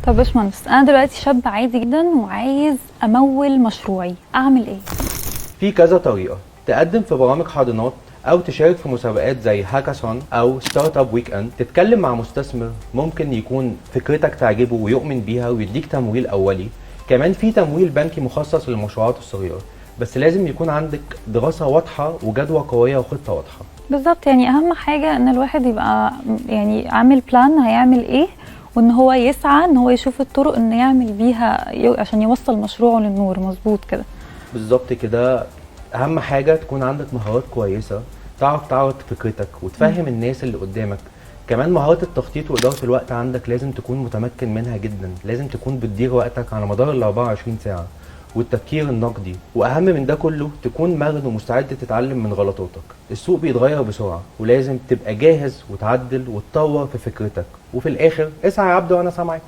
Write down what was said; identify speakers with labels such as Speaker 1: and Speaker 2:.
Speaker 1: طب باشمهندس، انا دلوقتي شاب عادي جدا وعايز امول مشروعي، اعمل ايه؟
Speaker 2: في كذا طريقة: تقدم في برامج حاضنات أو تشارك في مسابقات زي هاكاثون أو ستارت اب ويك اند، تتكلم مع مستثمر ممكن يكون فكرتك تعجبه ويؤمن بيها ويديك تمويل أولي. كمان في تمويل بنكي مخصص للمشروعات الصغيرة، بس لازم يكون عندك دراسة واضحة وجدوى قوية وخطة واضحة.
Speaker 1: بالظبط، يعني اهم حاجه ان الواحد يبقى يعني عامل بلان هيعمل ايه، وان هو يسعى ان هو يشوف الطرق ان يعمل بيها عشان يوصل مشروعه للنور. مظبوط كده.
Speaker 2: بالظبط كده. أهم حاجة تكون عندك مهارات كويسة، تعرف تعرض فكرتك وتفهم الناس اللي قدامك. كمان مهارات التخطيط وإدارة الوقت عندك لازم تكون متمكن منها جدا، لازم تكون بتدير وقتك على مدار ال 24 ساعة. والتفكير النقدي، وأهم من ده كله تكون مرن ومستعد تتعلم من غلطاتك. السوق بيتغير بسرعة ولازم تبقى جاهز وتعدل وتطور في فكرتك، وفي الآخر اسعى يا عبد وأنا سامعك.